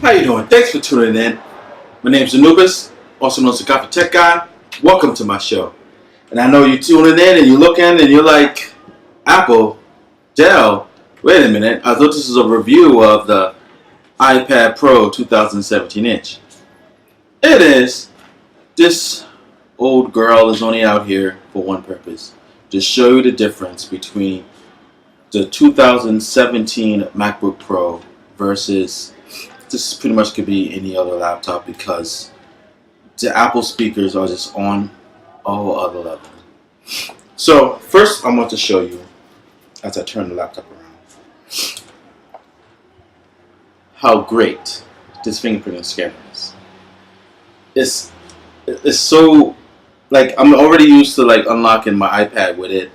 How you doing? Thanks for tuning in. My name's Anubis, also known as the Coffee Tech Guy. Welcome to my show. And I know you're tuning in and you're looking and you're like, Apple, Dell, wait a minute. I thought this was a review of the iPad Pro 2017 inch. It is. This old girl is only out here for one purpose. To show you the difference between the 2017 MacBook Pro versus this pretty much could be any other laptop, because the Apple speakers are just on a whole other level. So first I want to show you, as I turn the laptop around, how great this fingerprinting scanner is. It's so, like, I'm already used to like unlocking my iPad with it.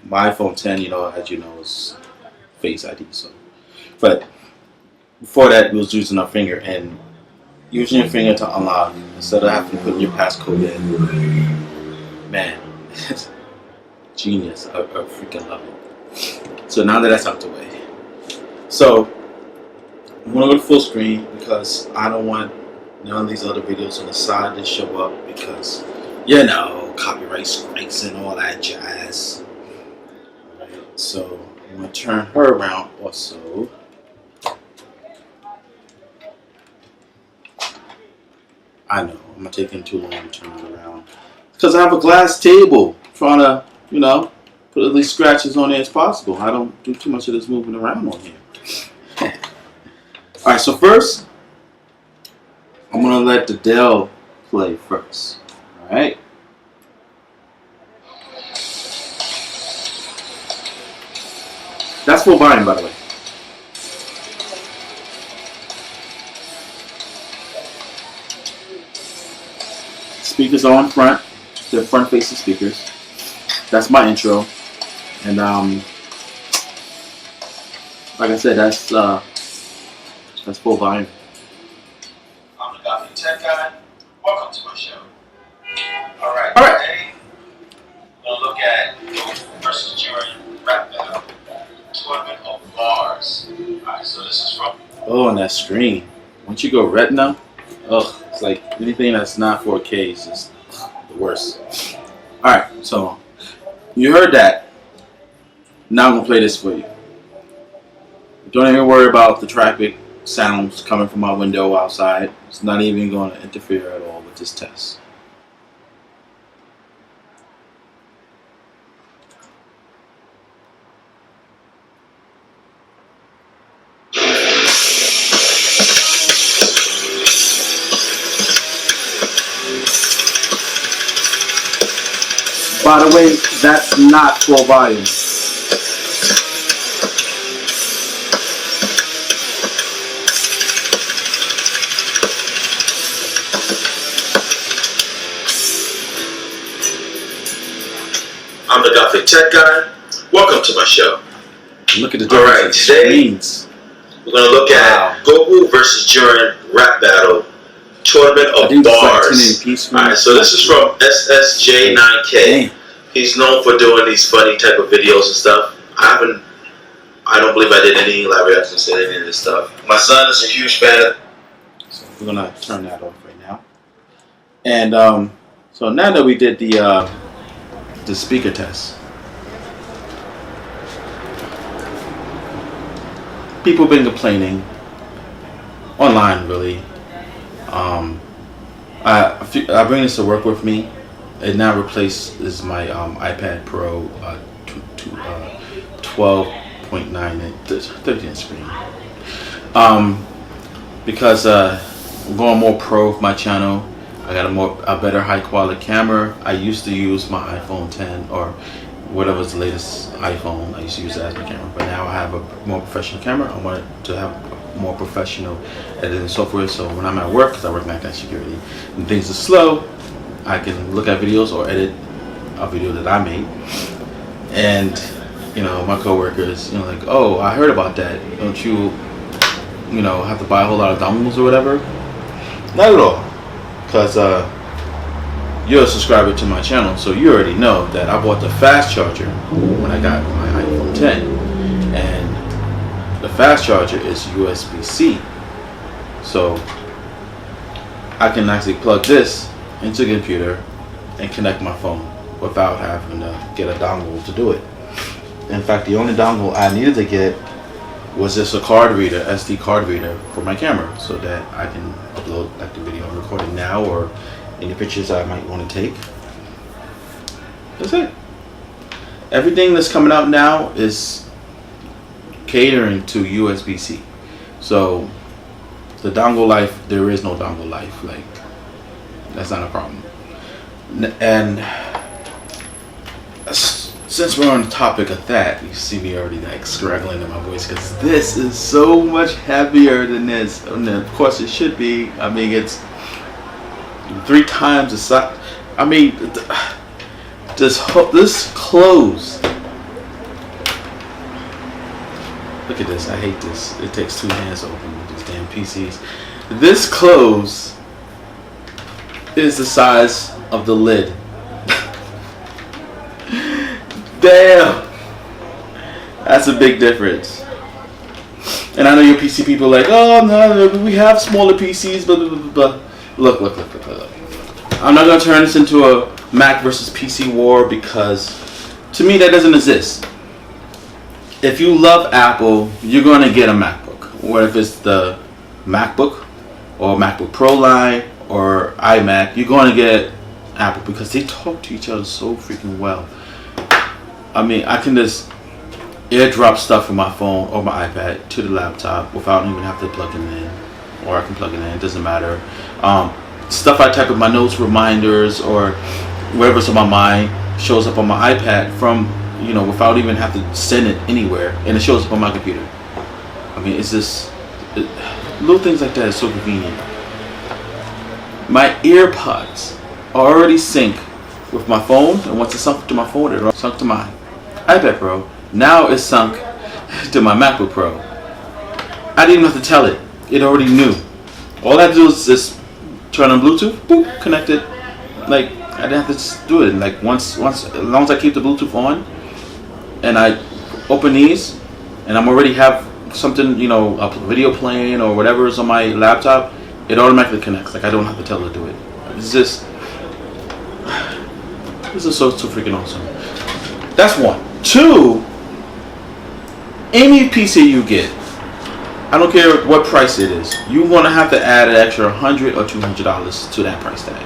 My iPhone 10, as you know, is Face ID. So, but before that, it was using our finger, and using your finger to unlock instead of having to put your passcode in. Man, genius! I freaking love it. So now that that's out the way, so I'm gonna go to full screen because I don't want none of these other videos on the side to show up, because copyright strikes and all that jazz. All right, so I'm gonna turn her around also. I know, I'm not taking too long to turn it around because I have a glass table trying to, put as least scratches on it as possible. I don't do too much of this moving around on here. Alright, so first, I'm going to let the Dell play first. Alright. That's full volume, by the way. Speakers are on front. They're front-facing speakers. That's my intro, and like I said, that's full volume. I'm the Coffee Tech Guy. Welcome to my show. All right. Today we'll look at Goku versus Jordan rap battle, tournament of bars. All right. So this is from. Oh, on that screen. Once you go Retina. Ugh, it's like anything that's not 4K is just the worst. Alright, so you heard that. Now I'm going to play this for you. Don't even worry about the traffic sounds coming from my window outside. It's not even going to interfere at all with this test. By the way, that's not full volume. I'm the Coffee Tech Guy. Welcome to my show. Look at the difference. Alright, today we're going to look at Goku versus Jordan rap battle. Tournament of bars. Alright, so this is from SSJ9K. He's known for doing these funny type of videos and stuff. I don't believe I did any live reactions to any of this stuff. My son is a huge fan of. So we're gonna turn that off right now. And so now that we did the speaker test, people have been complaining online, really. I bring this to work with me. It now replaces my iPad Pro 12.9 13-inch screen. Because I'm going more pro with my channel. I got a better high quality camera. I used to use my iPhone 10 or whatever's the latest iPhone. I used to use that as my camera, but now I have a more professional camera. I wanted to have more professional editing software, so when I'm at work, because I work night security and things are slow, I can look at videos or edit a video that I made. And my coworkers, like, oh, I heard about that. Don't you, have to buy a whole lot of dongles or whatever? Not at all, because you're a subscriber to my channel, so you already know that I bought the fast charger when I got my iPhone 10, and the fast charger is USB-C. So I can actually plug this into the computer and connect my phone without having to get a dongle to do it. In fact, the only dongle I needed to get was just a card reader, SD card reader for my camera, so that I can upload like the video I'm recording now or any pictures I might want to take. That's it. Everything that's coming out now is catering to USB-C. So the dongle life, there is no dongle life. Like, that's not a problem. And since we're on the topic of that, you see me already like struggling in my voice because this is so much heavier than this. And of course it should be. I mean, it's 3 times the size. I mean, this close. Look at this. I hate this. It takes 2 hands to open these damn PCs. This close is the size of the lid. Damn, that's a big difference. And I know your PC people are like, oh no, we have smaller PCs, blah blah blah blah. Look. I'm not gonna turn this into a Mac versus PC war because to me that doesn't exist. If you love Apple, you're gonna get a MacBook. Whether if it's the MacBook or Macbook Pro line or iMac, you're gonna get Apple because they talk to each other so freaking well. I mean, I can just airdrop stuff from my phone or my iPad to the laptop without even having to plug it in, or I can plug it in. It doesn't matter. Stuff I type in my notes, reminders, or whatever's on my mind shows up on my iPad from without even having to send it anywhere, and it shows up on my computer. I mean, it's just little things like that is so convenient. My earpods are already sync with my phone, and once it's sunk to my phone, it's sunk to my iPad Pro. Now it's sunk to my MacBook Pro. I didn't even have to tell it. It already knew. All I had to do is just turn on Bluetooth, boop, connect it. Like, I didn't have to just do it. Like once, as long as I keep the Bluetooth on, and I open these, and I'm already have something, a video playing or whatever is on my laptop, it automatically connects. Like, I don't have to tell it to do it. This is so freaking awesome. That's 1. 2, any PC you get, I don't care what price it is, you're gonna have to add an extra $100 or $200 to that price tag.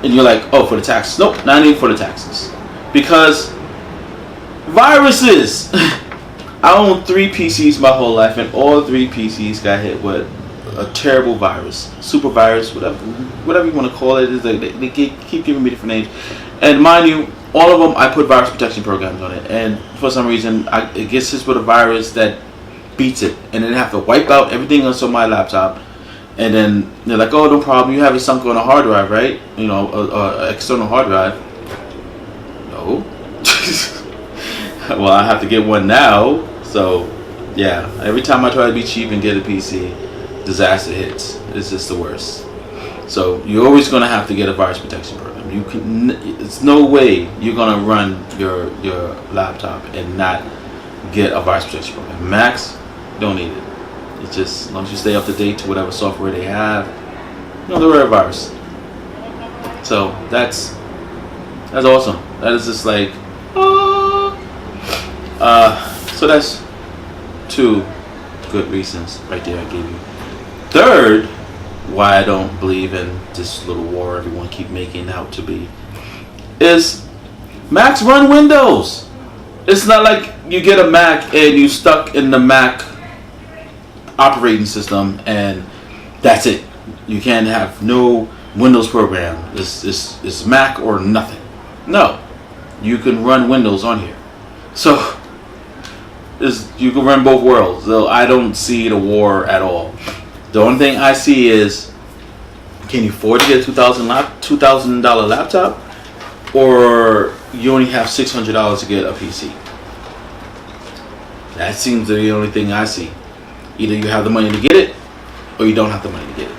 And you're like, oh, for the taxes? Nope, not even for the taxes. Because viruses. I own 3 PCs my whole life, and all 3 PCs got hit with a terrible virus, super virus, whatever you want to call it. They keep giving me different names. And mind you, all of them I put virus protection programs on it, and for some reason it gets hit with a virus that beats it, and then I have to wipe out everything else on my laptop. And then they're like, oh, no problem, you have it sunk on a hard drive, right? A external hard drive. No. Well, I have to get one now. So yeah, every time I try to be cheap and get a PC, disaster hits. It's just the worst. So you're always going to have to get a virus protection program. It's no way you're going to run your laptop and not get a virus protection program. Macs don't need it. It's just, as long as you stay up to date to whatever software they have, they'll wear a virus. So that's awesome. That is just like, so that's 2 good reasons right there I gave you. 3rd, why I don't believe in this little war everyone keep making out to be, is Macs run Windows. It's not like you get a Mac and you stuck in the Mac operating system and that's it. You can't have no Windows program. It's Mac or nothing. No, you can run Windows on here. So you can run both worlds. So I don't see the war at all. The only thing I see is, can you afford to get a $2,000 laptop, or you only have $600 to get a PC? That seems to be the only thing I see. Either you have the money to get it, or you don't have the money to get it.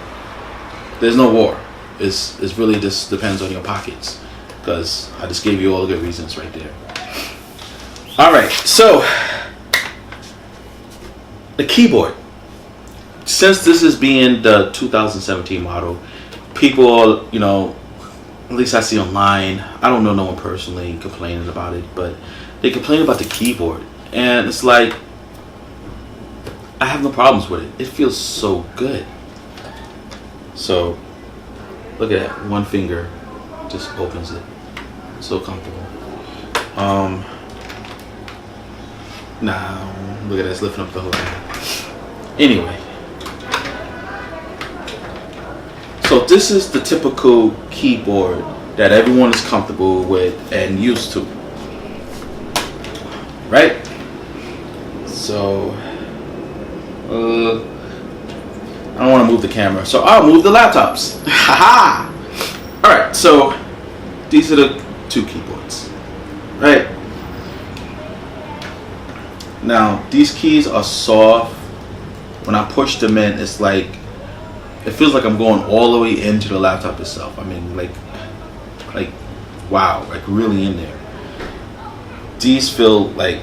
There's no war. It's really just depends on your pockets. Because I just gave you all the good reasons right there. All right, so the keyboard. since this is being the 2017 model, people are, you know, at least I see online, I don't know no one personally complaining about it, but they complain about the keyboard. And it's like, I have no problems with it. It feels so good. So, look at that. One finger just opens it. So comfortable. Now, look at that. It's lifting up the whole thing. Anyway. So this is the typical keyboard that everyone is comfortable with and used to, right? So, I don't want to move the camera, so I'll move the laptops. Haha! Alright, so these are the two keyboards, right? Now, these keys are soft. When I push them in, it's like, it feels like I'm going all the way into the laptop itself. I mean, like, wow, like really in there. These feel like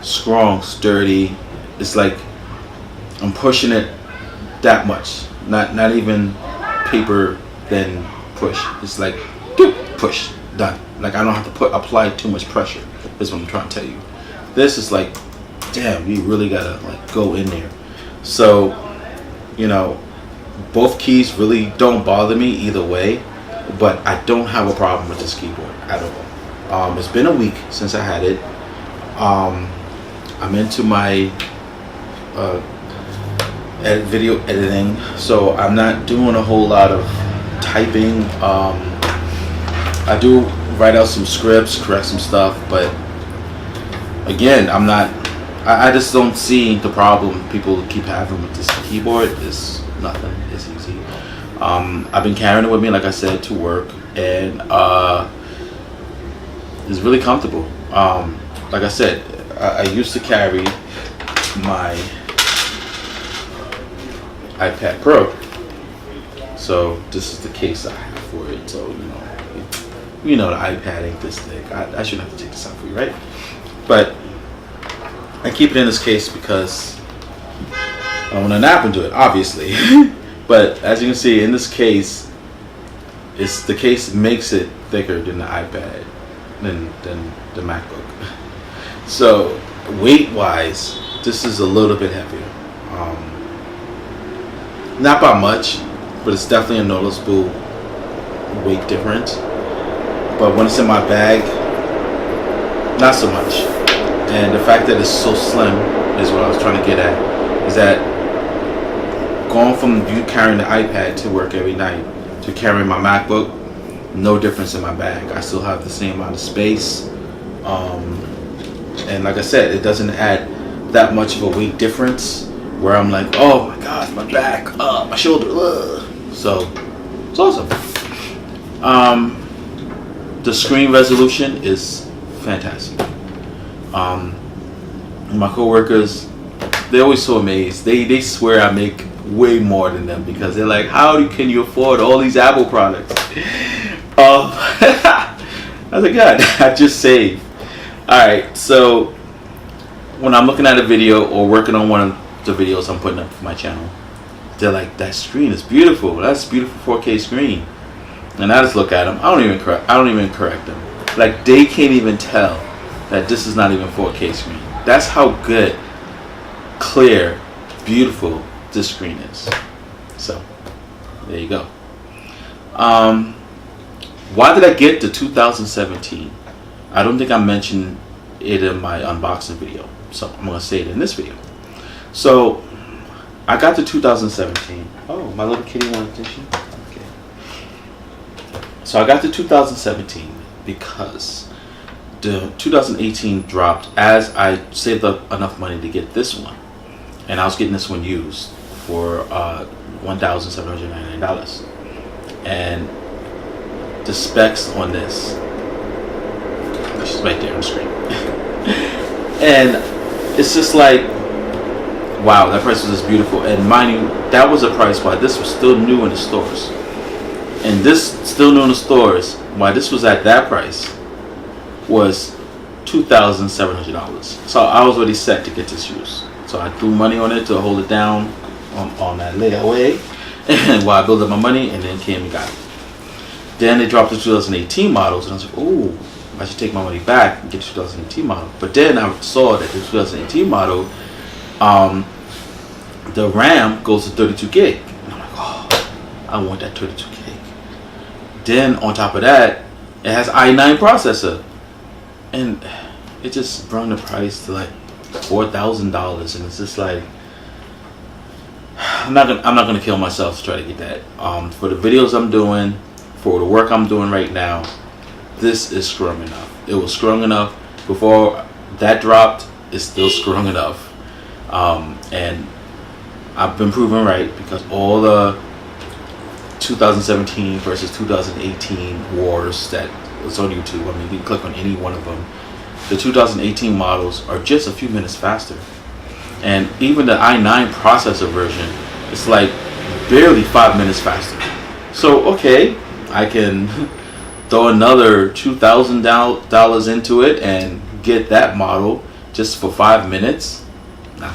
strong, sturdy. It's like I'm pushing it that much. Not even paper thin push. It's like push, done. Like I don't have to apply too much pressure. That's what I'm trying to tell you. This is like, damn, you really gotta like go in there. So, you know, both keys really don't bother me either way, but I don't have a problem with this keyboard at all. It's been a week since I had it. I'm into my video editing, so I'm not doing a whole lot of typing. I do write out some scripts, correct some stuff, but again, I just don't see the problem people keep having with this keyboard. It's nothing. It's easy. I've been carrying it with me, like I said, to work, and it's really comfortable. Like I said, I used to carry my iPad Pro, so this is the case I have for it. So you know the iPad ain't this thick. I shouldn't have to take this out for you, right? But I keep it in this case because I don't want to nap into it, obviously. But as you can see, in this case, the case makes it thicker than the iPad, than the MacBook. So weight-wise, this is a little bit heavier. Not by much, but it's definitely a noticeable weight difference. But when it's in my bag, not so much. And the fact that it's so slim is what I was trying to get at. Is that going from you carrying the iPad to work every night to carrying my MacBook, no difference in my bag. I still have the same amount of space. And like I said, it doesn't add that much of a weight difference where I'm like, oh my gosh, my back, my shoulder, So it's awesome. The screen resolution is fantastic. My coworkers, they're always so amazed. They swear I make way more than them because they're like, how can you afford all these Apple products? I was like, God, I just saved. Alright, so when I'm looking at a video or working on one of the videos I'm putting up for my channel, they're like, that screen is beautiful. That's a beautiful 4K screen. And I just look at them. I don't even correct them. Like, they can't even tell that this is not even 4K screen. That's how good, clear, beautiful this screen is. So there you go. Why did I get the 2017? I don't think I mentioned it in my unboxing video, so I'm gonna say it in this video. So I got the 2017. Oh, my little kitty wanted attention. Okay. So I got the 2017 because the 2018 dropped as I saved up enough money to get this one, and I was getting this one used for $1,799, and the specs on this, which is right there on the screen, and it's just like, wow, that price was just beautiful. And mind you, that was a price while this was still new in the stores, and this still new in the stores, why this was at that price was $2,700. So I was already set to get this used. So I threw money on it to hold it down, on that layaway and while I built up my money, and then came and got it. Then they dropped the 2018 models, and I was like, oh, I should take my money back and get the 2018 model. But then I saw that the 2018 model, the RAM goes to 32 gig. And I'm like, oh, I want that 32 gig. Then on top of that, it has i9 processor. And it just brought the price to like $4,000, and it's just like, I'm not gonna kill myself to try to get that. For the videos I'm doing, for the work I'm doing right now, this is strong enough. It was strong enough before that dropped. It's still strong enough, and I've been proven right, because all the 2017 versus 2018 wars that was on YouTube, I mean, you can click on any one of them. The 2018 models are just a few minutes faster, and even the i9 processor version, it's like barely 5 minutes faster. So okay, I can throw another $2,000 into it and get that model just for 5 minutes. Nah,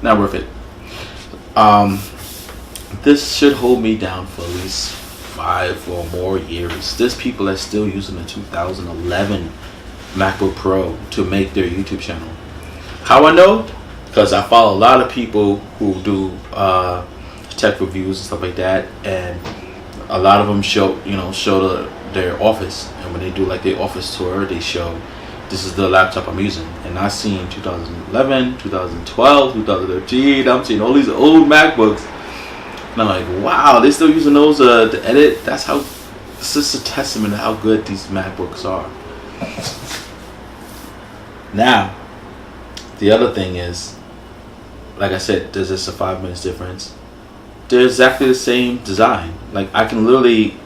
not worth it. This should hold me down for at least 5 or more years. There's people that still using the 2011 Macbook Pro to make their YouTube channel. How I know? Because I follow a lot of people who do tech reviews and stuff like that, and a lot of them show their office, and when they do like their office tour, they show this is the laptop I'm using. And I've seen 2011, 2012, 2013. I'm seeing all these old MacBooks, and I'm like, wow, they're still using those to edit. This is a testament to how good these MacBooks are. Now, the other thing is, like I said, there's just a 5 minutes difference. They're exactly the same design. Like, I can literally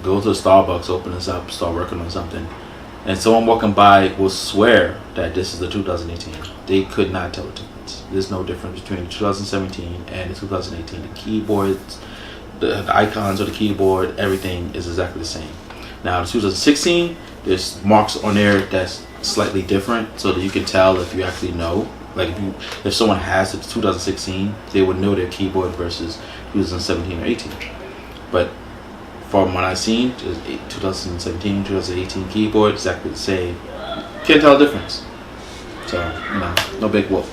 go to Starbucks, open this up, start working on something, and someone walking by will swear that this is the 2018. They could not tell the difference. There's no difference between the 2017 and the 2018. The keyboards, the icons of the keyboard, everything is exactly the same. Now, the 2016, there's marks on there that's slightly different, so that you can tell if you actually know. Like, if someone has the 2016, they would know their keyboard versus 2017 or 18. But from what I've seen, 2017, 2018 keyboard, exactly the same. Can't tell the difference. So, no big whoop.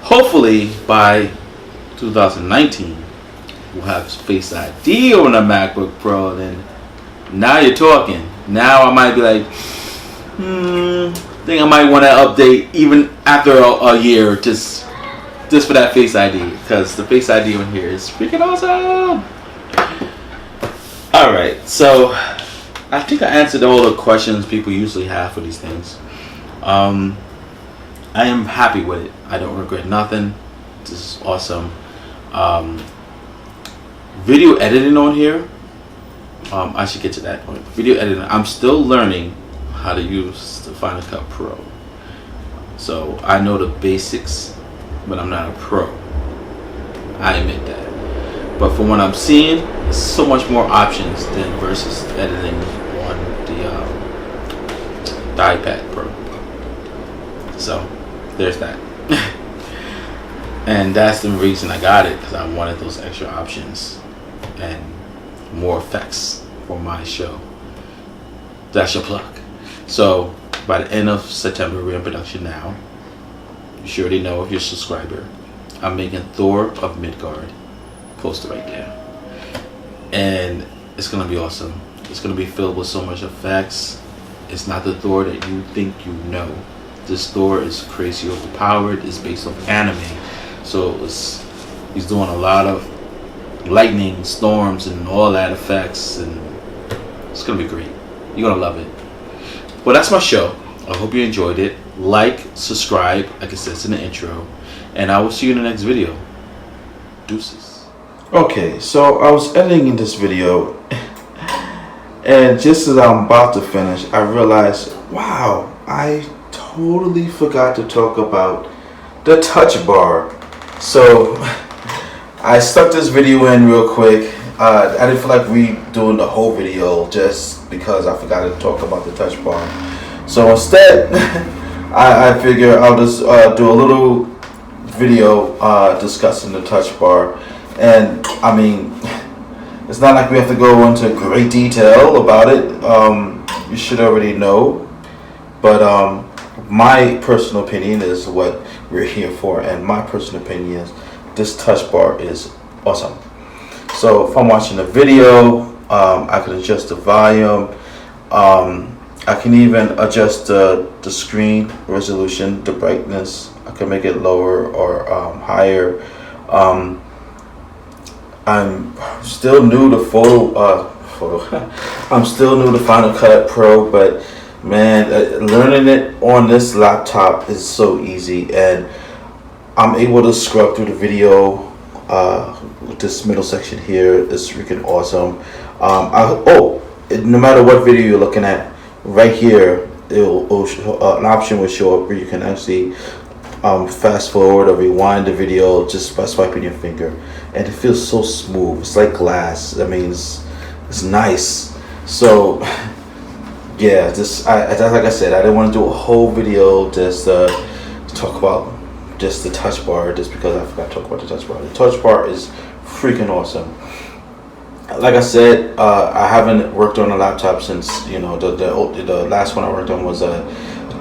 Hopefully, by 2019, we'll have Face ID on the MacBook Pro. Then, now you're talking. Now I might be like, I think I might want to update even after a year, just for that Face ID, because the Face ID on here is freaking awesome. Alright, so I think I answered all the questions people usually have for these things. I am happy with it. I don't regret nothing. This is awesome. Video editing on here, I should get to that point. Video editing, I'm still learning how to use the Final Cut Pro. So I know the basics, but I'm not a pro. I admit that. But from what I'm seeing, there's so much more options than versus editing on the iPad Pro. So there's that. And that's the reason I got it, because I wanted those extra options and more effects for my show. That's your plug. So by the end of September, we're in production now. You should already know if you're a subscriber. I'm making Thor of Midgard. Posted right there. And it's going to be awesome. It's going to be filled with so much effects. It's not the Thor that you think you know. This Thor is crazy overpowered. It's based off anime. So he's doing a lot of lightning, storms, and all that effects. And it's going to be great. You're going to love it. Well, that's my show. I hope you enjoyed it. Like, subscribe, like I said, it's in the intro. And I will see you in the next video. Deuces. Okay, so I was editing this video, and just as I'm about to finish, I realized, wow, I totally forgot to talk about the touch bar. So I stuck this video in real quick. I didn't feel like redoing the whole video just because I forgot to talk about the touch bar. So instead, I figure I'll just do a little video discussing the touch bar, and I mean, it's not like we have to go into great detail about it. You should already know, but my personal opinion is what we're here for, and my personal opinion is this touch bar is awesome. So if I'm watching a video, I can adjust the volume. I can even adjust the screen resolution, the brightness. I can make it lower or higher. I'm still new to I'm still new to Final Cut Pro, but man, learning it on this laptop is so easy, and I'm able to scrub through the video. With this middle section here is freaking awesome. No matter what video you're looking at, right here it'll show, an option will show up where you can actually fast forward or rewind the video just by swiping your finger, and it feels so smooth. It's like glass. I mean, it's nice. So yeah, like I said, I didn't want to do a whole video just to talk about just the touch bar, just because I forgot to talk about the touch bar. The touch bar is freaking awesome. Like I said, I haven't worked on a laptop since, the last one I worked on was a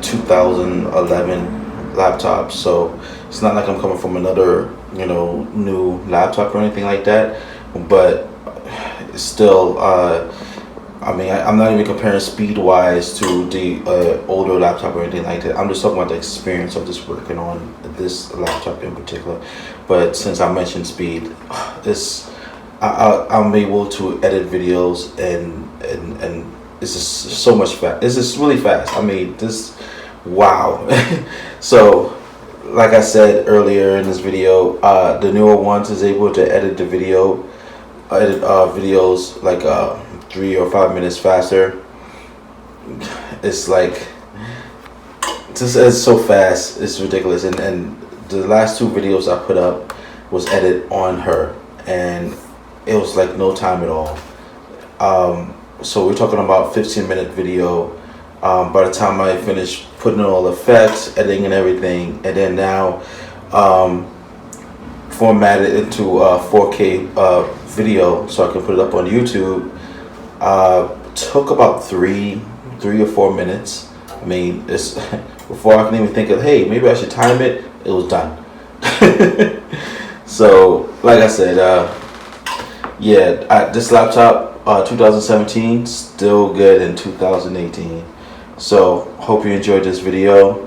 2011 laptop. So it's not like I'm coming from another new laptop or anything like that. But still, I'm not even comparing speed-wise to the older laptop or anything like that. I'm just talking about the experience of just working on this laptop in particular. But since I mentioned speed, I'm able to edit videos and it's just so much fast. It's just really fast. I mean, wow. So, like I said earlier in this video, the newer ones is able to edit videos like 3 or 5 minutes faster. It's like it's so fast, it's ridiculous. And the last 2 videos I put up was edited on her, and it was like no time at all. So we're talking about 15-minute video. By the time I finished putting in all the effects, editing and everything, and then now formatted into 4K video so I can put it up on YouTube, took about 3 or 4 minutes. I mean, it's before I can even think of, hey, maybe I should time it, it was done. So like I said, this laptop 2017 still good in 2018. So hope you enjoyed this video.